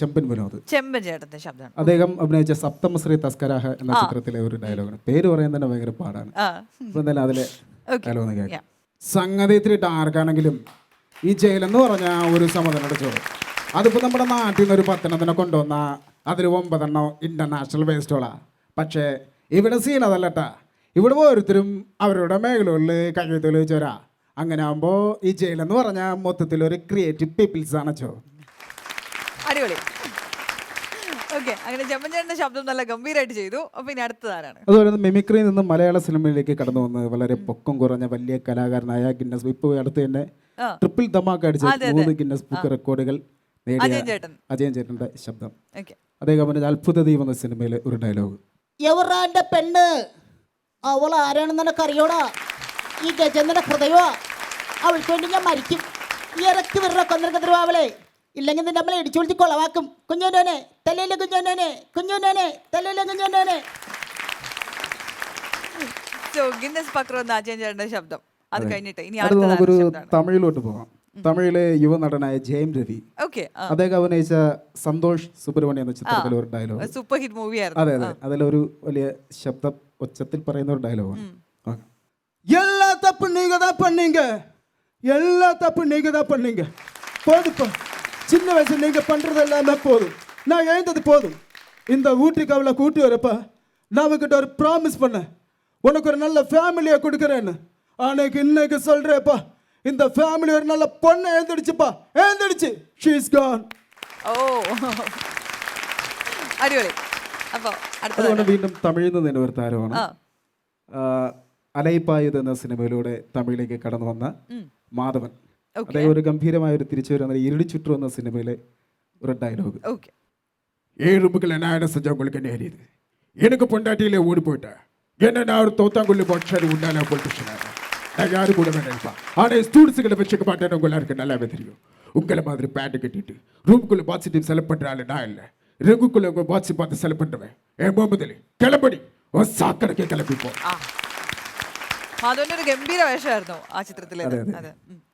ചെമ്പൻ വിനോദ്. ചെമ്പൻ ചേട്ടന്റെ ശബ്ദമാണ്. അദ്ദേഹം അഭിനയിച്ച സപ്തമശ്രീ തസ്കരാഹ എന്ന ചിത്രത്തിലെ ഒരു ഡയലോഗാണ്. പേര് പറയാൻ തന്നെ ഭയങ്കര പാടാണ്. അപ്പൊ എന്തായാലും അതിലെ ഡയലോഗ് കേൾക്കാം. സംഗതി ഇത്തിരി ഡാർക്കാണെങ്കിലും ഈ ജയിലെന്ന് പറഞ്ഞാൽ ഒരു സമാധാനയുടെ ചോറ്. അതിപ്പോൾ നമ്മുടെ നാട്ടിൽ നിന്ന് ഒരു 10 കൊണ്ടുവന്ന അതിൽ 9 ഇന്റർനാഷണൽ വേസ്റ്റോളാണ്. പക്ഷേ ഇവിടെ സീൻ അതല്ലട്ടാ. ഇവിടെ ഓരോരുത്തരും അവരുടെ മേഖലകളിൽ കൈ തെളിയിച്ചവരാ. അങ്ങനെ ആകുമ്പോൾ ഈ ജയിലെന്ന് പറഞ്ഞാൽ മൊത്തത്തിൽ ഒരു ക്രിയേറ്റീവ് പീപ്പിൾസ് ആണ് ചോ. അടിപൊളി. ഓക്കെ, അങ്ങനെ ചെമ്പൻ ചേട്ടന്റെ ശബ്ദം നല്ല ഗംഭീരമായിട്ട് ചെയ്തു. അപ്പൊ ഇനി അടുത്തതാരാണ്? അതുപോലെ മിമിക്രിയിൽ നിന്ന് മലയാള സിനിമയിലേക്ക് കടന്നു വന്ന് വളരെ പൊക്കം കുറഞ്ഞ വലിയ കലാകാരനായ ഗിന്നസ് ഇപ്പോൾ അടുത്ത് തന്നെ ട്രിപ്പിൾ ധമാക്ക അടിച്ച 3 ഗിന്നസ് ബുക്ക് റെക്കോർഡുകൾ നേടിയ അജയൻ ചേട്ടന്റെ ശബ്ദം. അദ്ദേഹം അവന്റെ അത്ഭുത ദീപം എന്ന സിനിമയിലെ ഒരു ഡയലോഗ്. എവറാന്റെ പെണ്ണ് അവൾ ആരാണെന്ന് എനിക്കറിയോടാ. ഈ ഗജേന്ദ്രന്റെ ഹൃദയമാ. അവൾക്ക് വേണ്ടി ഞാൻ മരിക്കും. ഇറക്കി വിറ കൊന്നരക്കതിരുവാവളെ. ഇല്ലെങ്കിൽ നിന്റെ നമ്മളെ ഇടിച്ചു വിളിച്ച് കൊളവാക്കും. കുഞ്ഞോനെ തലയിലെ കുഞ്ഞോനെ കുഞ്ഞോനെ തലയിലെ കുഞ്ഞോനെ. ഗിന്നസ് പക്രു എന്ന അജയൻ ചേട്ടന്റെ ശബ്ദം. അത് കഴിഞ്ഞിട്ട് ഇനി നമുക്കൊരു തമിഴിലോട്ട് പോകാം. തമിഴിലെ യുവനടനായ ജയം രവി അദ്ദേഹം അഭിനയിച്ച സന്തോഷ് സുബ്രഹ്മണ്യം എന്ന ചിത്രത്തിലെ ഒരു ഡയലോഗ്. Super hit മൂവിയായിരുന്നു. അതെ അതെ, അതിലൊരു വലിയ ശബ്ദം ഒച്ചത്തിൽ പറയുന്ന ഒരു ഡയലോഗാണ്. എല്ലാ തപ്പ് നീങ്ങതാ பண்ணீங்க, எல்லா தப்பு நீங்க தான் பண்ணீங்க. போதுப்பா, சின்ன வயசுல நீங்க பண்றது எல்லாமே போதும். நான் எழுந்தது போதும். இந்த வீட்டுக்கு அவளை கூட்டி வரப்பா நான் அவகிட்ட ஒரு ப்ராமிஸ் பண்ணேன், உனக்கு ஒரு நல்ல ஃபேமிலியை கொடுக்குறேன்னு. ஆனைக்கு இன்னைக்கு சொல்றேப்பா, இந்த ஃபேமிலி ஒரு நல்ல பொண்ணை எழுந்திடுச்சுப்பா, எழுந்திடுச்சு. She is gone. ഓ അടിപൊളി. അപ്പോൾ അതുകൊണ്ട് വീണ്ടും തമിഴിൽ നിന്ന് ഒരു താരമാണ്. അലൈപ്പായുത് എന്ന സിനിമയിലൂടെ തമിഴിലേക്ക് കടന്നു വന്ന മാധവൻ. അദ്ദേഹം ഒരു ഗംഭീരമായ ഒരു തിരിച്ചുവരുന്ന ഇരുടി ചുറ്റു എന്ന സിനിമയിലെ ഒരു ഡയലോഗ്. 7 ரூபாய்க்கு நான் என்ன செஞ்சா உங்களுக்கு என்ன அறியுது? எனக்கு பொண்டாட்டியிலே ஓடி போயிட்டேன். என்ன நான் ஒரு தோத்தாங்குள்ளி போட்டு உண்டான பொலிட்டிஷனாக நான் யாரு கூட நினைப்பா. ஆனால் ஸ்டூடெண்ட்ஸுகளை வச்சுக்க மாட்டேன்னு உங்க எல்லாருக்கும் நல்லாவே தெரியும். உங்களை மாதிரி பேண்ட் கட்டிட்டு ரூமுக்குள்ளே பாசிட்டிவ் செலக்ட் பண்ணுற ஆள் நான் இல்லை. ரெங்குக்குள்ளே உங்கள் பாட்சி பார்த்து செலக்ட் பண்ணுவேன். என் போகும்போதில் கிளம்படி സാക്കടക്കെ കിളപ്പിപ്പോ. അതൊരു ഗംഭീര വേഷമായിരുന്നു ആ ചിത്രത്തിലെ.